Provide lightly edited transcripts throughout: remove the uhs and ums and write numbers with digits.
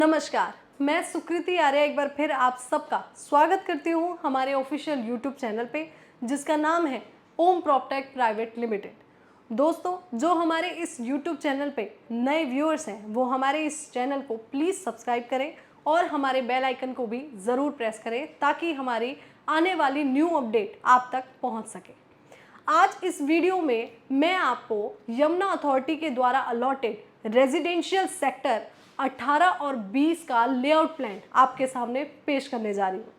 नमस्कार, मैं सुकृति आर्य एक बार फिर आप सबका स्वागत करती हूँ हमारे ऑफिशियल यूट्यूब चैनल पे, जिसका नाम है ओम प्रॉपटेक प्राइवेट लिमिटेड। दोस्तों, जो हमारे इस यूट्यूब चैनल पे नए व्यूअर्स हैं वो हमारे इस चैनल को प्लीज़ सब्सक्राइब करें और हमारे बेल आइकन को भी ज़रूर प्रेस करें ताकि हमारी आने वाली न्यू अपडेट आप तक पहुँच सके। आज इस वीडियो में मैं आपको यमुना अथॉरिटी के द्वारा अलॉटेड रेजिडेंशियल सेक्टर 18 और 20 का लेआउट प्लान आपके सामने पेश करने जा रही हूँ।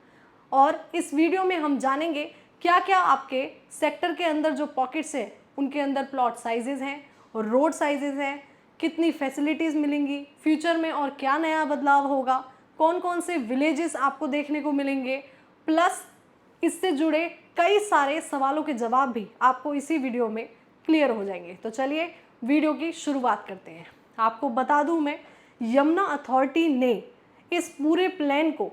और इस वीडियो में हम जानेंगे क्या क्या आपके सेक्टर के अंदर जो पॉकेट्स हैं उनके अंदर प्लॉट साइजेस हैं और रोड साइजेस हैं, कितनी फैसिलिटीज़ मिलेंगी फ्यूचर में और क्या नया बदलाव होगा, कौन कौन से विलेजेस आपको देखने को मिलेंगे, प्लस इससे जुड़े कई सारे सवालों के जवाब भी आपको इसी वीडियो में क्लियर हो जाएंगे। तो चलिए वीडियो की शुरुआत करते हैं। आपको बता दूं मैं, यमुना अथॉरिटी ने इस पूरे प्लान को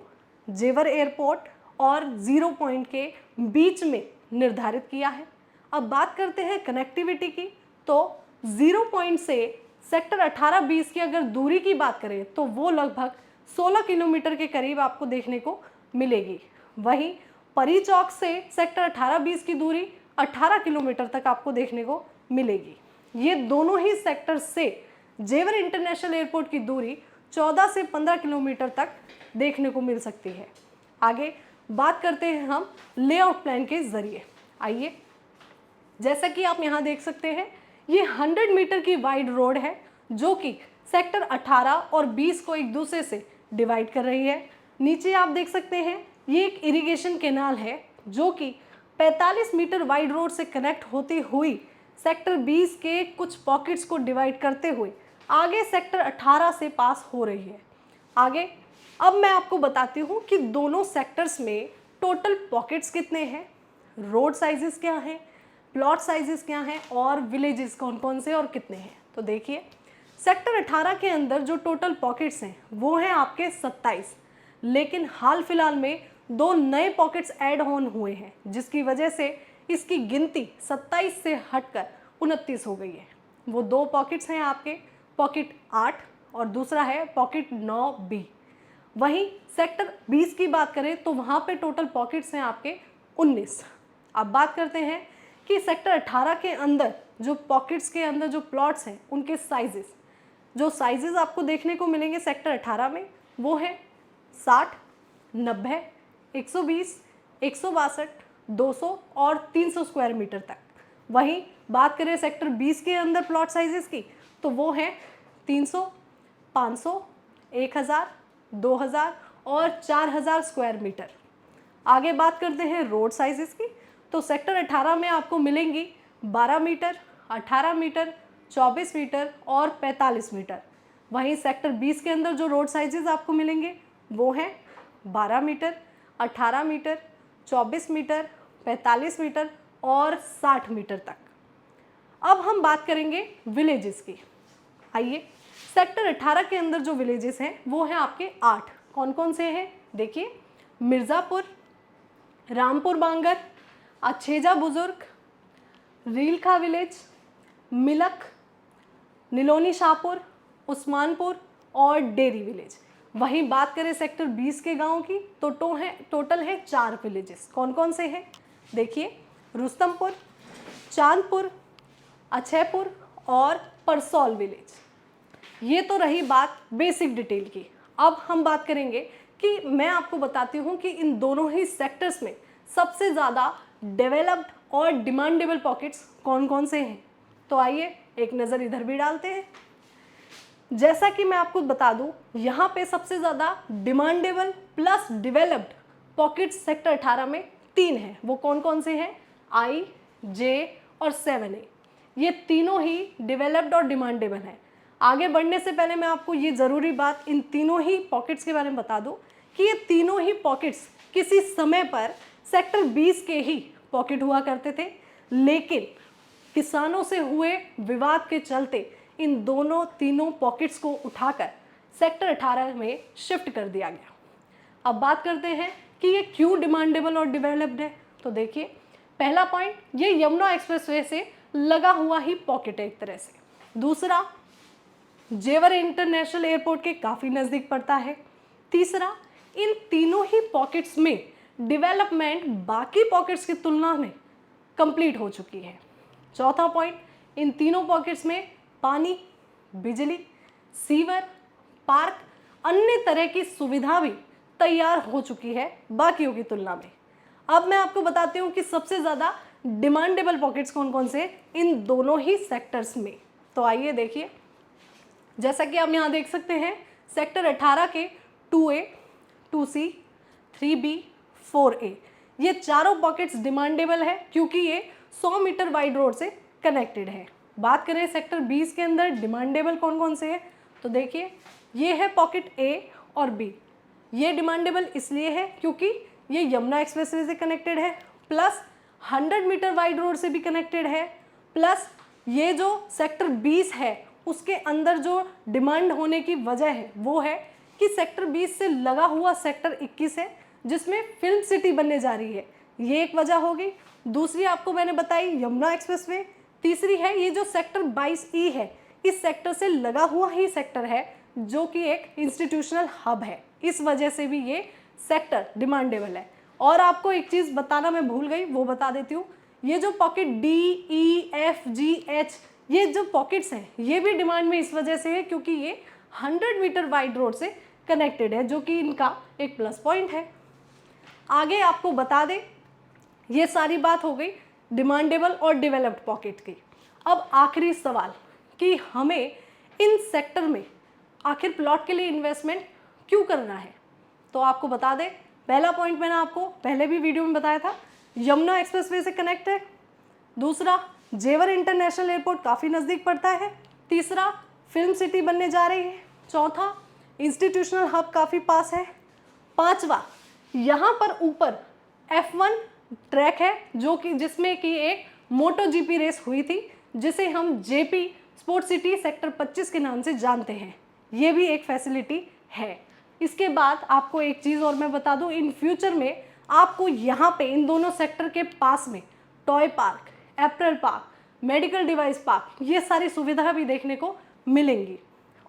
जेवर एयरपोर्ट और ज़ीरो पॉइंट के बीच में निर्धारित किया है। अब बात करते हैं कनेक्टिविटी की, तो ज़ीरो पॉइंट से सेक्टर 18-20 की अगर दूरी की बात करें तो वो लगभग 16 किलोमीटर के करीब आपको देखने को मिलेगी। वहीं परी चौक से सेक्टर 18-20 की दूरी 18 किलोमीटर तक आपको देखने को मिलेगी। ये दोनों ही सेक्टर से जेवर इंटरनेशनल एयरपोर्ट की दूरी 14 से 15 किलोमीटर तक देखने को मिल सकती है। आगे बात करते हैं हम लेआउट प्लान के ज़रिए। आइए, जैसा कि आप यहाँ देख सकते हैं, ये 100 मीटर की वाइड रोड है जो कि सेक्टर 18 और 20 को एक दूसरे से डिवाइड कर रही है। नीचे आप देख सकते हैं ये एक इरिगेशन कैनाल है जो कि 45 मीटर वाइड रोड से कनेक्ट होती हुई सेक्टर 20 के कुछ पॉकेट्स को डिवाइड करते हुए आगे सेक्टर 18 से पास हो रही है। आगे अब मैं आपको बताती हूँ कि दोनों सेक्टर्स में टोटल पॉकेट्स कितने हैं, रोड साइजेस क्या हैं, प्लॉट साइजेस क्या हैं और विलेजेस कौन कौन से और कितने हैं। तो देखिए, सेक्टर 18 के अंदर जो टोटल पॉकेट्स हैं वो हैं आपके 27, लेकिन हाल फिलहाल में 2 नए पॉकेट्स ऐड ऑन हुए हैं जिसकी वजह से इसकी गिनती 27 से हटकर 29 हो गई है। वो 2 पॉकेट्स हैं आपके पॉकेट 8 और दूसरा है पॉकेट 9B। वहीं सेक्टर 20 की बात करें तो वहाँ पे टोटल पॉकेट्स हैं आपके 19। अब बात करते हैं कि सेक्टर 18 के अंदर जो पॉकेट्स के अंदर जो प्लॉट्स हैं उनके साइजेस, जो साइजेस आपको देखने को मिलेंगे सेक्टर 18 में वो है 60, 90, 120, 162, 200 और 300 स्क्वायर मीटर तक। वहीं बात करें सेक्टर 20 के अंदर प्लॉट साइजेस की तो वो है 300, 500, 1000, 2000 और 4000 स्क्वायर मीटर। आगे बात करते हैं रोड साइजेस की, तो सेक्टर 18 में आपको मिलेंगी 12 मीटर, 18 मीटर, 24 मीटर और 45 मीटर। वहीं सेक्टर 20 के अंदर जो रोड साइजेस आपको मिलेंगे वो हैं 12 मीटर, 18 मीटर, 24 मीटर, 45 मीटर और 60 मीटर तक। अब हम बात करेंगे विलेजेस की। आइए, सेक्टर 18 के अंदर जो विलेजेस हैं वो हैं आपके 8। कौन कौन से हैं देखिए, मिर्ज़ापुर, रामपुर बांगर, अच्छेजा बुजुर्ग, रीलखा विलेज, मिलक, निलोनी शाहपुर, उस्मानपुर और डेरी विलेज। वहीं बात करें सेक्टर 20 के गांव की तो टोटल है 4 विलेजेस। कौन कौन से हैं देखिए, रुस्तमपुर, चांदपुर, अछैपुर और परसौल विलेज। ये तो रही बात बेसिक डिटेल की। अब हम बात करेंगे कि मैं आपको बताती हूँ कि इन दोनों ही सेक्टर्स में सबसे ज़्यादा डेवलप्ड और डिमांडेबल पॉकेट्स कौन कौन से हैं। तो आइए एक नज़र इधर भी डालते हैं। जैसा कि मैं आपको बता दूं, यहाँ पे सबसे ज़्यादा demandable plus developed pockets sector 18 में 3 हैं। वो कौन कौन से हैं, I, J और 7A। ये तीनों ही डेवलप्ड और डिमांडेबल हैं। आगे बढ़ने से पहले मैं आपको ये ज़रूरी बात इन तीनों ही पॉकेट्स के बारे में बता दूं कि ये तीनों ही पॉकेट्स किसी समय पर सेक्टर 20 के ही पॉकेट हुआ करते थे, लेकिन किसानों से हुए विवाद के चलते इन तीनों पॉकेट्स को उठाकर सेक्टर 18 में शिफ्ट कर दिया गया। अब बात करते हैं कि ये क्यों डिमांडेबल और डेवलप्ड है। तो देखिए, पहला पॉइंट, ये यमुना एक्सप्रेसवे से लगा हुआ ही पॉकेट है एक तरह से। दूसरा, जेवर इंटरनेशनल एयरपोर्ट के काफ़ी नज़दीक पड़ता है। तीसरा, इन तीनों ही पॉकेट्स में डेवलपमेंट बाकी पॉकेट्स की तुलना में कंप्लीट हो चुकी है। चौथा पॉइंट, इन तीनों पॉकेट्स में पानी, बिजली, सीवर, पार्क, अन्य तरह की सुविधा भी तैयार हो चुकी है बाकियों की तुलना में। अब मैं आपको बताती हूँ कि सबसे ज़्यादा डिमांडेबल पॉकेट्स कौन कौन से इन दोनों ही सेक्टर्स में। तो आइए देखिए, जैसा कि आप यहाँ देख सकते हैं, सेक्टर 18 के 2A, 2C, 3B, 4A, ये चारों पॉकेट्स डिमांडेबल है क्योंकि ये 100 मीटर वाइड रोड से कनेक्टेड है। बात करें सेक्टर 20 के अंदर डिमांडेबल कौन कौन से हैं, तो देखिए ये है पॉकेट A और B। ये डिमांडेबल इसलिए है क्योंकि ये यमुना एक्सप्रेसवे से कनेक्टेड है, प्लस 100 मीटर वाइड रोड से भी कनेक्टेड है, प्लस ये जो सेक्टर 20 है उसके अंदर जो डिमांड होने की वजह है वो है कि सेक्टर 20 से लगा हुआ सेक्टर 21 है जिसमें फिल्म सिटी बनने जा रही है, ये एक वजह होगी। दूसरी आपको मैंने बताई यमुना एक्सप्रेसवे। तीसरी है ये जो सेक्टर 22E है, इस सेक्टर से लगा हुआ ही सेक्टर है जो कि एक इंस्टीट्यूशनल हब है, इस वजह से भी ये सेक्टर डिमांडेबल है। और आपको एक चीज़ बताना मैं भूल गई, वो बता देती हूँ, ये जो pocket D, E, F, G, H, ये जो पॉकेट्स हैं ये भी डिमांड में इस वजह से है क्योंकि ये 100 मीटर वाइड रोड से कनेक्टेड है, जो कि इनका एक प्लस पॉइंट है। आगे आपको बता दें, ये सारी बात हो गई डिमांडेबल और डेवलप्ड पॉकेट की। अब आखिरी सवाल कि हमें इन सेक्टर में आखिर प्लॉट के लिए इन्वेस्टमेंट क्यों करना है, तो आपको बता दें, पहला पॉइंट मैंने आपको पहले भी वीडियो में बताया था, यमुना एक्सप्रेसवे से कनेक्ट है। दूसरा, जेवर इंटरनेशनल एयरपोर्ट काफ़ी नज़दीक पड़ता है। तीसरा, फिल्म सिटी बनने जा रही है। चौथा, इंस्टीट्यूशनल हब काफ़ी पास है। पांचवा, यहाँ पर ऊपर F1 ट्रैक है जो कि जिसमें कि एक मोटो GP रेस हुई थी जिसे हम JP स्पोर्ट सिटी सेक्टर 25 के नाम से जानते हैं, ये भी एक फैसिलिटी है। इसके बाद आपको एक चीज़ और मैं बता दूं, इन फ्यूचर में आपको यहाँ पे इन दोनों सेक्टर के पास में toy park, apparel park, medical device park, ये सारी सुविधा भी देखने को मिलेंगी।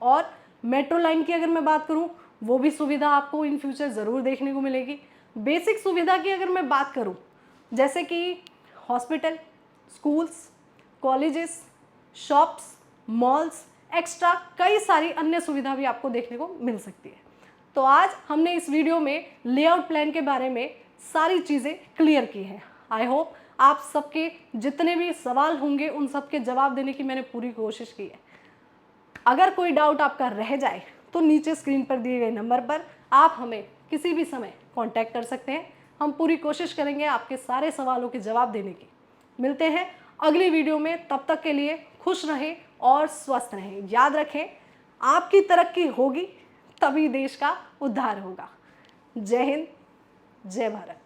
और मेट्रो लाइन की अगर मैं बात करूं, वो भी सुविधा आपको इन फ्यूचर ज़रूर देखने को मिलेगी। बेसिक सुविधा की अगर मैं बात करूं, जैसे कि hospital, schools, colleges, shops, malls, extra कई सारी अन्य सुविधा भी आपको देखने को मिल सकती है। तो आज हमने इस वीडियो में लेआउट प्लान के बारे में सारी चीज़ें क्लियर की हैं। आई होप आप सबके जितने भी सवाल होंगे उन सब के जवाब देने की मैंने पूरी कोशिश की है। अगर कोई डाउट आपका रह जाए तो नीचे स्क्रीन पर दिए गए नंबर पर आप हमें किसी भी समय कांटेक्ट कर सकते हैं। हम पूरी कोशिश करेंगे आपके सारे सवालों के जवाब देने की। मिलते हैं अगली वीडियो में, तब तक के लिए खुश रहें और स्वस्थ रहें। याद रखें, आपकी तरक्की होगी तभी देश का उद्धार होगा। जय हिंद, जय भारत।